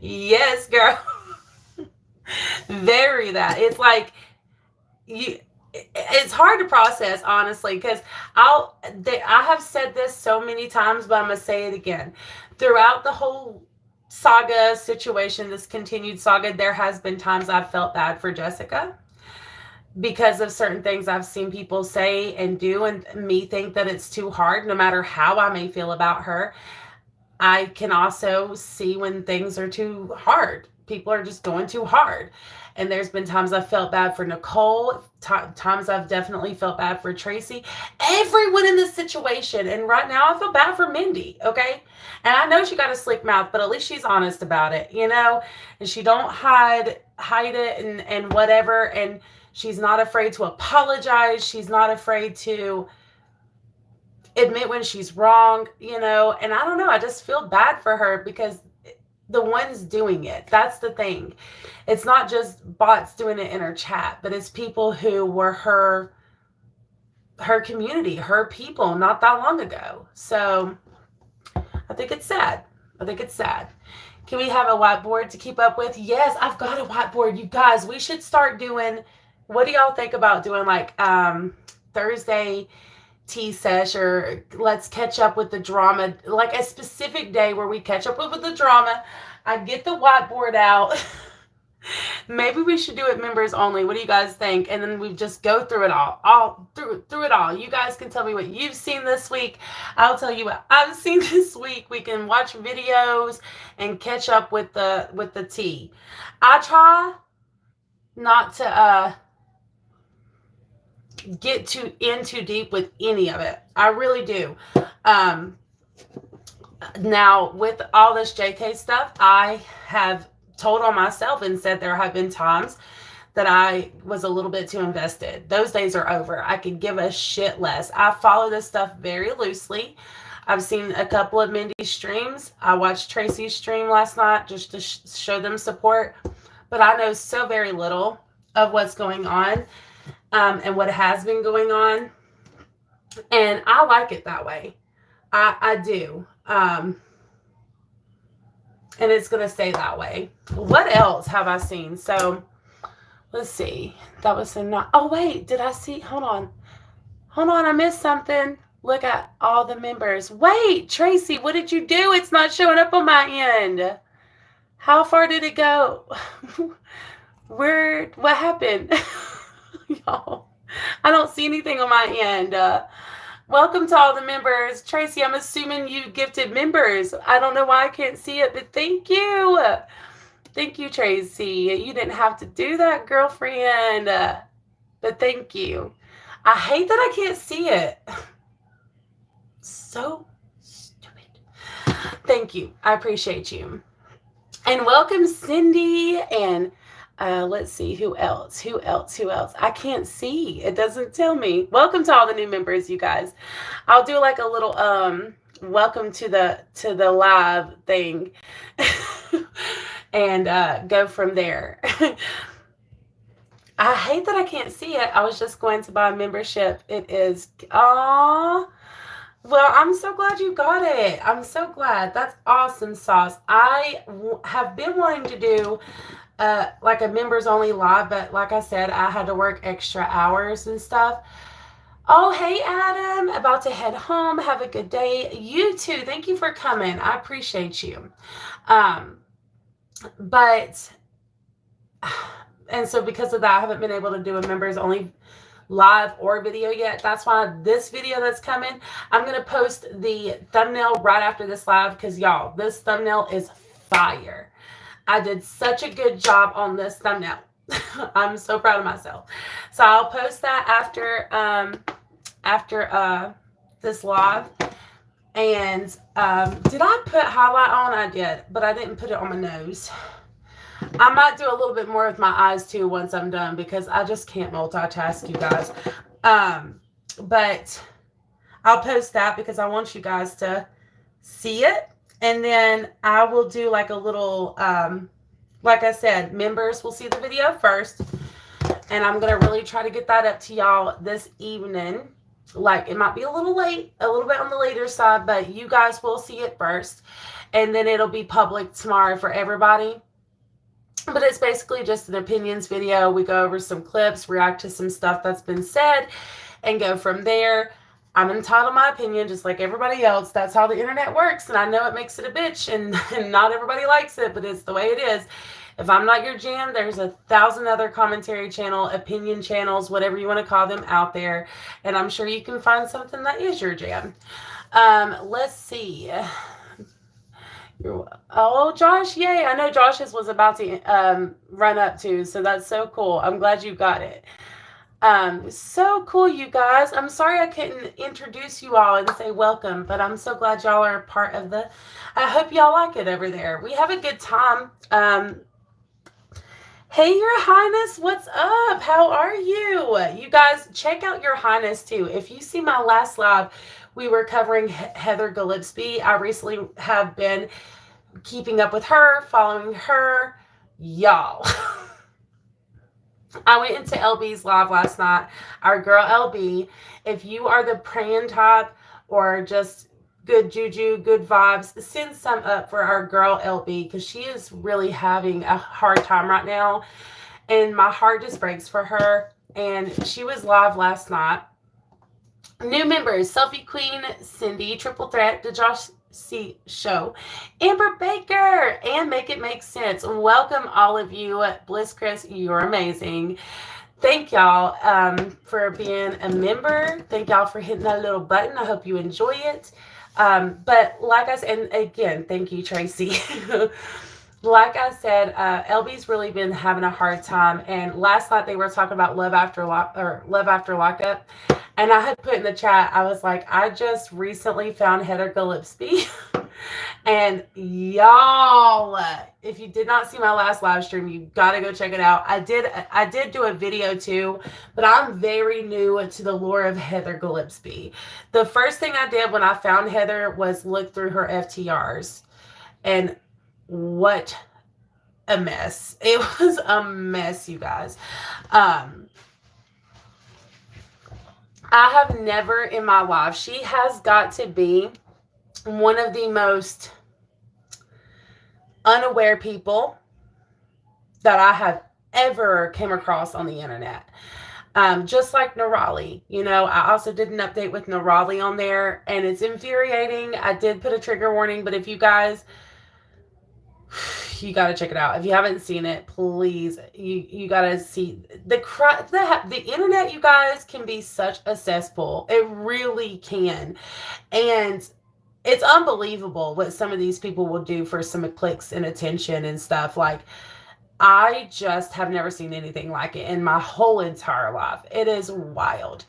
Yes, girl. Very that. It's like it's hard to process, honestly, because I have said this so many times, but I'm gonna say it again. Throughout the whole saga situation, this continued saga, there has been times I've felt bad for Jessica because of certain things I've seen people say and do, and me think that it's too hard. No matter how I may feel about her, I can also see when things are too hard. People are just going too hard. And there's been times I've felt bad for Nicole, times I've definitely felt bad for Tracy, everyone in this situation. And right now I feel bad for Mindy, okay? And I know she got a slick mouth, but at least she's honest about it, and she don't hide it and whatever. And she's not afraid to apologize. She's not afraid to admit when she's wrong, and I don't know, I just feel bad for her because the ones doing it, that's the thing. It's not just bots doing it in her chat, but it's people who were her community, her people not that long ago. So I think it's sad. Can we have a whiteboard to keep up with? Yes, I've got a whiteboard. You guys, we should start doing, what do y'all think about doing like Thursday tea sesh, or let's catch up with the drama, like a specific day where we catch up with the drama. I get the whiteboard out. Maybe we should do it members only. What do you guys think? And then we just go through it all through it all. You guys can tell me what you've seen this week. I'll tell you what I've seen this week. We can watch videos and catch up with the tea. I try not to get in too deep with any of it. I really do. Now with all this JK stuff, I have told on myself and said there have been times that I was a little bit too invested. Those days are over. I could give a shit less. I follow this stuff very loosely. I've seen a couple of Mindy's streams. I watched Tracy's stream last night just to show them support, but I know so very little of what's going on. And what has been going on. And I like it that way. I do. And it's going to stay that way. What else have I seen? So let's see. That was oh, wait. Did I see? Hold on. I missed something. Look at all the members. Wait, Tracy, what did you do? It's not showing up on my end. How far did it go? What happened? Y'all, I don't see anything on my end. Welcome to all the members. Tracy, I'm assuming you gifted members. I don't know why I can't see it, but thank you. Thank you, Tracy. You didn't have to do that, girlfriend. But thank you. I hate that I can't see it. So stupid. Thank you. I appreciate you. And welcome, Cindy. And let's see, who else? I can't see. It doesn't tell me. Welcome to all the new members, you guys. I'll do like a little welcome to the live thing and go from there. I hate that I can't see it. I was just going to buy a membership. It is, well, I'm so glad you got it. I'm so glad. That's awesome, Sauce. I have been wanting to do like a members only live, but like I said, I had to work extra hours and stuff. Oh, hey, Adam. About to head home. Have a good day. You too. Thank you for coming. I appreciate you. And so because of that, I haven't been able to do a members only live or video yet. That's why this video that's coming, I'm going to post the thumbnail right after this live because, y'all, this thumbnail is fire. I did such a good job on this thumbnail. I'm so proud of myself. So I'll post that after this live. And did I put highlight on? I did, but I didn't put it on my nose. I might do a little bit more with my eyes too once I'm done because I just can't multitask, you guys. But I'll post that because I want you guys to see it. And then I will do like a little, like I said, members will see the video first. And I'm going to really try to get that up to y'all this evening. Like, it might be a little late, a little bit on the later side, but you guys will see it first. And then it'll be public tomorrow for everybody. But it's basically just an opinions video. We go over some clips, react to some stuff that's been said, and go from there. I'm entitled to my opinion, just like everybody else. That's how the internet works, and I know it makes it a bitch, and not everybody likes it, but it's the way it is. If I'm not your jam, there's 1,000 other commentary channel, opinion channels, whatever you want to call them out there, and I'm sure you can find something that is your jam. Let's see. Oh, Josh, yay. I know Josh's was about to run up too, so that's so cool. I'm glad you got it. So cool, you guys. I'm sorry I couldn't introduce you all and say welcome, but I'm so glad y'all are a part of the, I hope y'all like it over there. We have a good time. Hey, Your Highness, what's up? How are you? You guys, check out Your Highness too. If you see my last live, we were covering Heather Gillespie. I recently have been keeping up with her, following her. Y'all. I went into LB's live last night. Our girl LB. If you are the praying type or just good juju, good vibes, send some up for our girl LB because she is really having a hard time right now. And my heart just breaks for her. And she was live last night. New members, Selfie Queen, Cindy, Triple Threat, The Josh C Show, Amber Baker, and Make It Make Sense. Welcome all of you. Bliss Chris, you're amazing. Thank y'all for being a member. Thank y'all for hitting that little button. I hope you enjoy it. But like I said, and again, thank you, Tracy. Like I said, LB's really been having a hard time. And last night they were talking about Love After Lockup. And I had put in the chat, I was like, I just recently found Heather Gillespie. And y'all, if you did not see my last live stream, you got to go check it out. I did do a video too, but I'm very new to the lore of Heather Gillespie. The first thing I did when I found Heather was look through her FTRs. And what a mess. It was a mess, you guys. I have never in my life, she has got to be one of the most unaware people that I have ever came across on the internet. Just like Nerali, I also did an update with Nerali on there, and it's infuriating. I did put a trigger warning, but if you guys, you got to check it out. If you haven't seen it, please, you got to see the internet. You guys can be such a cesspool. It really can. And it's unbelievable what some of these people will do for some clicks and attention and stuff. Like, I just have never seen anything like it in my whole entire life. It is wild.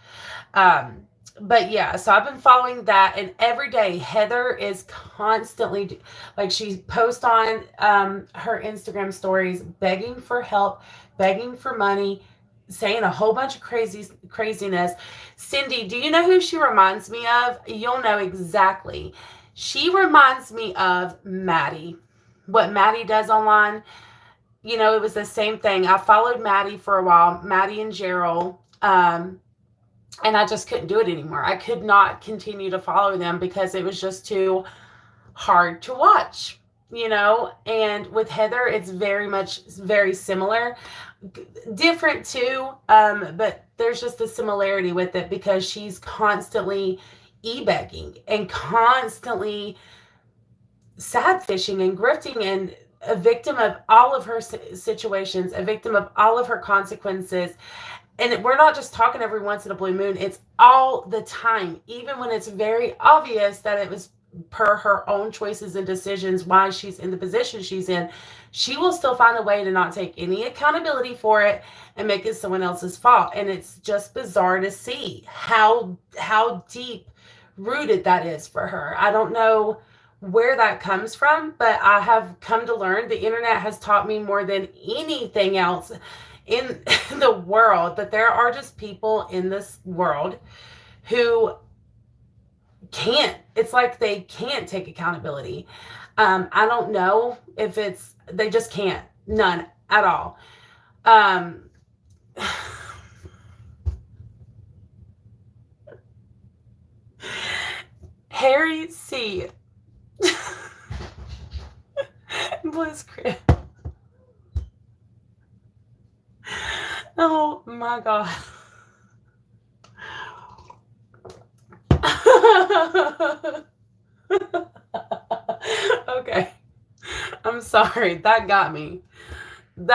But yeah, so I've been following that, and every day Heather is constantly, like, she posts on her Instagram stories begging for help, begging for money, saying a whole bunch of craziness. Cindy, do you know who she reminds me of? You'll know exactly. She reminds me of Maddie. What Maddie does online. It was the same thing. I followed Maddie for a while, Maddie and Gerald, and I just couldn't do it anymore. I could not continue to follow them because it was just too hard to watch, and with Heather, it's very similar, different too, but there's just a similarity with it because she's constantly e-begging and constantly sad fishing and grifting and a victim of all of her situations, a victim of all of her consequences. And we're not just talking every once in a blue moon. It's all the time, even when it's very obvious that it was per her own choices and decisions why she's in the position she's in. She will still find a way to not take any accountability for it and make it someone else's fault. And it's just bizarre to see how deep rooted that is for her. I don't know where that comes from, but I have come to learn the internet has taught me more than anything else in the world that there are just people in this world who it's like they can't take accountability. I don't know if they just can't, none at all. Harry C. Bliss Crib. Oh my God. Okay. I'm sorry. That got me. All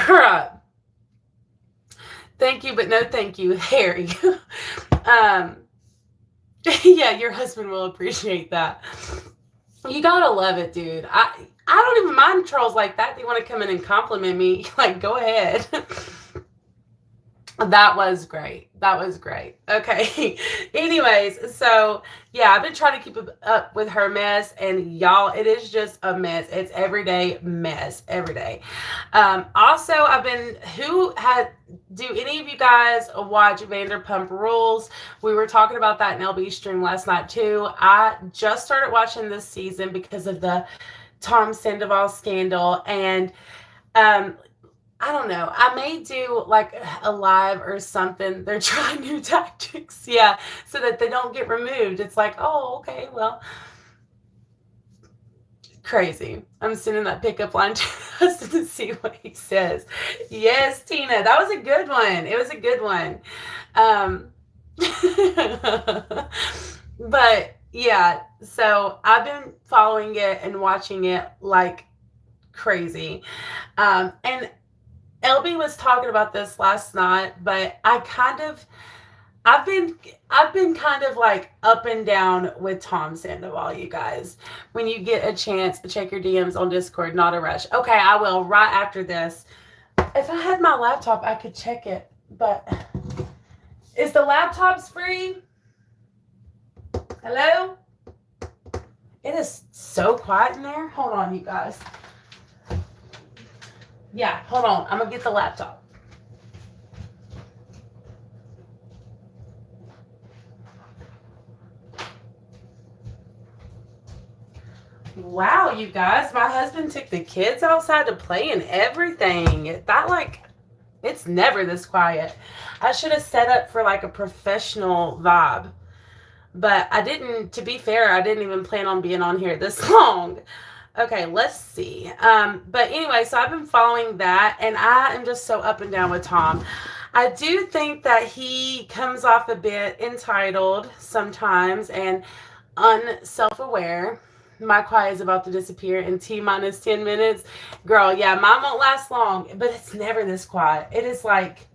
right. Thank you, but no thank you, Harry. Yeah, your husband will appreciate that. You gotta love it, dude. I don't even mind trolls like that. They want to come in and compliment me. Like, go ahead. That was great. Okay. Anyways, so yeah, I've been trying to keep up with her mess, and y'all, it is just a mess. It's everyday mess every day. Also, do any of you guys watch Vanderpump Rules? We were talking about that in LB stream last night too. I just started watching this season because of the Tom Sandoval scandal, and I don't know. I may do like a live or something. They're trying new tactics. Yeah. So that they don't get removed. It's like, oh, okay, well, crazy. I'm sending that pickup line to Justin to see what he says. Yes, Tina. That was a good one. It was a good one. But yeah, so I've been following it and watching it like crazy. And LB was talking about this last night, but I've been kind of like up and down with Tom Sandoval, you guys. When you get a chance, check your DMs on Discord, not a rush. Okay, I will right after this. If I had my laptop, I could check it, but is the laptops free? Hello? It is so quiet in there. Hold on, you guys. Yeah, hold on. I'm going to get the laptop. Wow, you guys. My husband took the kids outside to play and everything. That, like, It's never this quiet. I should have set up for like a professional vibe. But I didn't, to be fair, I didn't even plan on being on here this long. Okay, let's see. But anyway, so I've been following that, and I am just so up and down with Tom. I do think that he comes off a bit entitled sometimes and unself-aware. My quiet is about to disappear in T-minus 10 minutes. Girl, yeah, mine won't last long, but it's never this quiet. It is like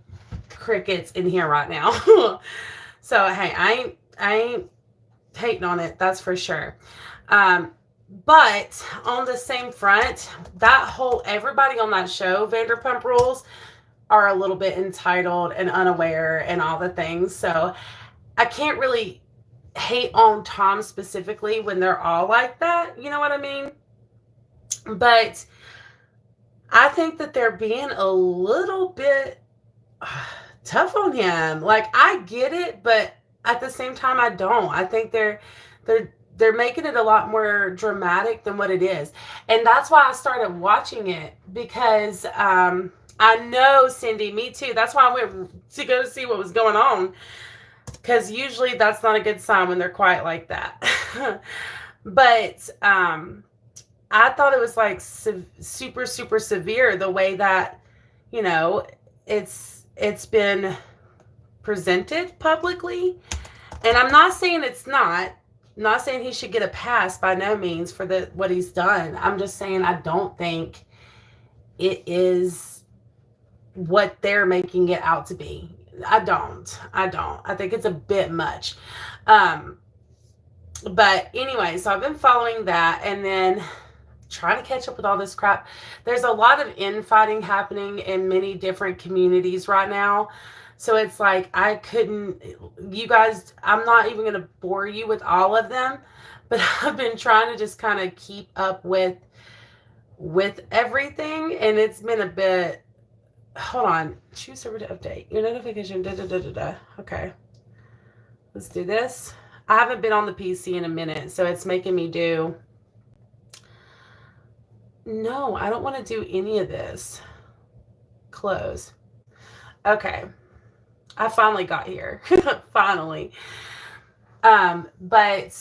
crickets in here right now. So, hey, I ain't hating on it, that's for sure. But on the same front, that whole everybody on that show, Vanderpump Rules, are a little bit entitled and unaware and all the things. So I can't really hate on Tom specifically when they're all like that. You know what I mean? But I think that they're being a little bit tough on him. Like, I get it, but at the same time, I don't. I think they're making it a lot more dramatic than what it is. And that's why I started watching it, because I know, Cindy, me too. That's why I went to go see what was going on, because usually that's not a good sign when they're quiet like that. But I thought it was like super, super severe the way that, you know, it's been presented publicly. And I'm not saying it's not. I'm not saying he should get a pass, by no means, for what he's done. I'm just saying I don't think it is what they're making it out to be. I don't. I think it's a bit much. But anyway, so I've been following that, and then trying to catch up with all this crap. There's a lot of infighting happening in many different communities right now. So it's like, you guys, I'm not even going to bore you with all of them, but I've been trying to just kind of keep up with everything. And it's been a bit, hold on, choose server to update your notification. Okay, let's do this. I haven't been on the PC in a minute, so it's making me do, no, I don't want to do any of this. Close. Okay. I finally got here. Finally. But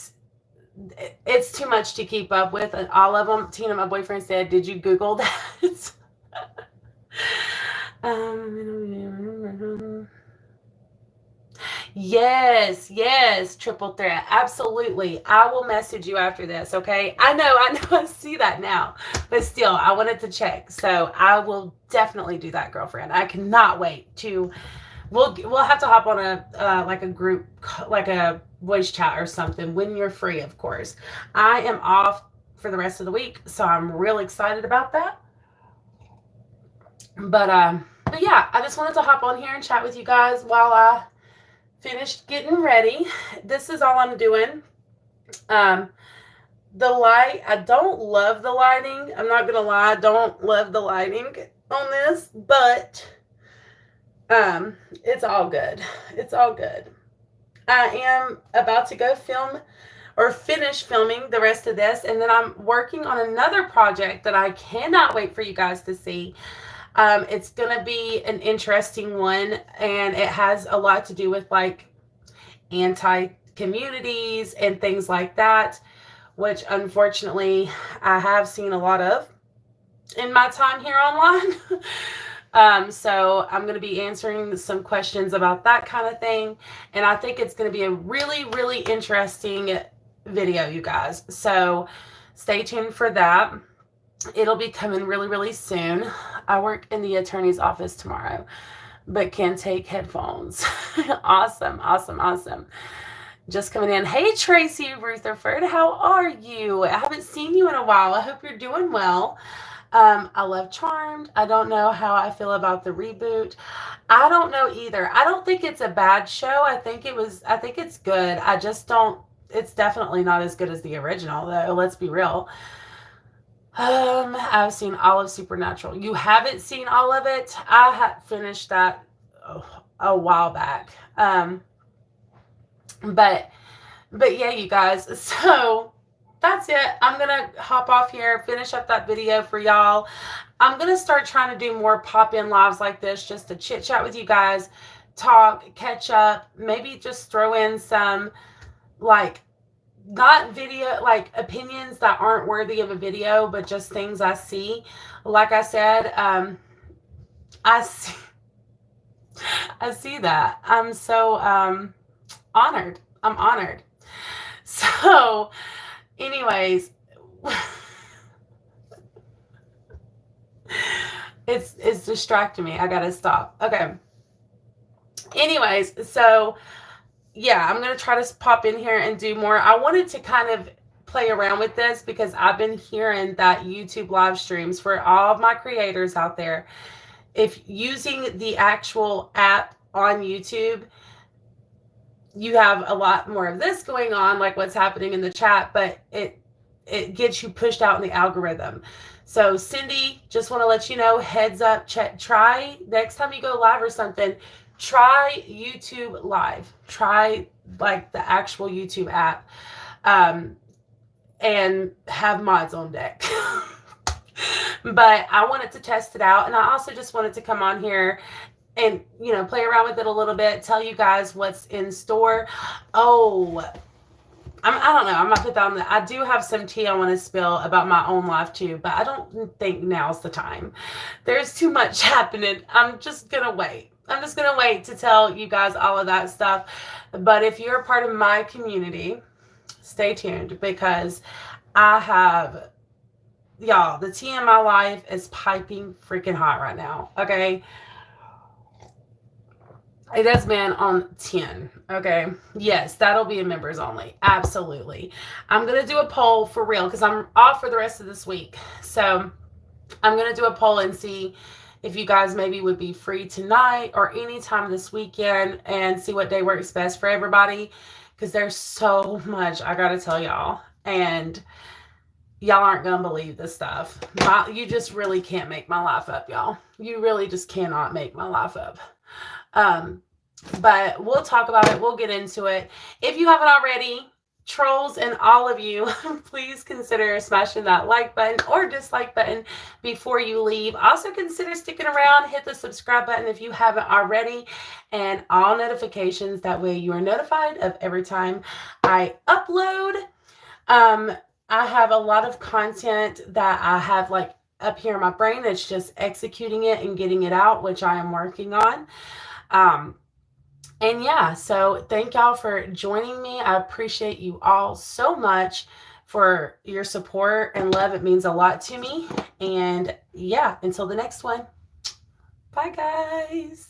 it's too much to keep up with. And all of them, Tina, my boyfriend, said, did you Google that? Yes, triple threat. Absolutely. I will message you after this, okay? I know, I see that now. But still, I wanted to check. So I will definitely do that, girlfriend. I cannot wait to... We'll have to hop on a group, like a voice chat or something when you're free, of course. I am off for the rest of the week, so I'm real excited about that. But yeah, I just wanted to hop on here and chat with you guys while I finished getting ready. This is all I'm doing. The light, I don't love the lighting. I'm not gonna lie, I don't love the lighting on this, but it's all good. It's all good. I am about to go finish filming the rest of this, and then I'm working on another project that I cannot wait for you guys to see. It's gonna be an interesting one, and it has a lot to do with like anti-communities and things like that, which unfortunately I have seen a lot of in my time here online. So I'm going to be answering some questions about that kind of thing. And I think it's going to be a really, really interesting video, you guys. So stay tuned for that. It'll be coming really, really soon. I work in the attorney's office tomorrow, but can take headphones. Awesome. Just coming in. Hey, Tracy Rutherford, how are you? I haven't seen you in a while. I hope you're doing well. I love Charmed. I don't know how I feel about the reboot. I don't know either. I don't think it's a bad show. I think it's good. I just don't, it's definitely not as good as the original, though. Let's be real. I've seen all of Supernatural. You haven't seen all of it? I had finished that a while back. But yeah, you guys, so that's it. I'm going to hop off here, finish up that video for y'all. I'm going to start trying to do more pop-in lives like this just to chit-chat with you guys, talk, catch up, maybe just throw in some, like, not video, like opinions that aren't worthy of a video, but just things I see. Like I said, I see that. I'm so honored. I'm honored. So, anyways, it's distracting me. I gotta stop. Okay. Anyways, so yeah, I'm gonna try to pop in here and do more. I wanted to kind of play around with this because I've been hearing that YouTube live streams, for all of my creators out there, if using the actual app on YouTube, you have a lot more of this going on, like what's happening in the chat, but it gets you pushed out in the algorithm. So Cindy, just want to let you know, heads up, try next time you go live or something, try YouTube live, try like the actual YouTube app, and have mods on deck. But I wanted to test it out, and I also just wanted to come on here and, you know, play around with it a little bit, tell you guys what's in store. Oh, I don't know. I'm going to put that on I do have some tea I want to spill about my own life too, but I don't think now's the time. There's too much happening. I'm just going to wait. I'm just going to wait to tell you guys all of that stuff. But if you're a part of my community, stay tuned, because I have, y'all, the tea in my life is piping freaking hot right now. Okay. It has been on 10. Okay. Yes, that'll be a members only. Absolutely. I'm going to do a poll for real because I'm off for the rest of this week. So I'm going to do a poll and see if you guys maybe would be free tonight or anytime this weekend, and see what day works best for everybody, because there's so much I got to tell y'all, and y'all aren't going to believe this stuff. You just really can't make my life up, y'all. You really just cannot make my life up. But we'll talk about it. We'll get into it. If you haven't already, trolls and all of you, please consider smashing that like button or dislike button before you leave. Also consider sticking around. Hit the subscribe button if you haven't already, and all notifications. That way you are notified of every time I upload. I have a lot of content that I have like up here in my brain. It's just executing it and getting it out, which I am working on. And yeah, so thank y'all for joining me. I appreciate you all so much for your support and love. It means a lot to me. And yeah, until the next one. Bye, guys.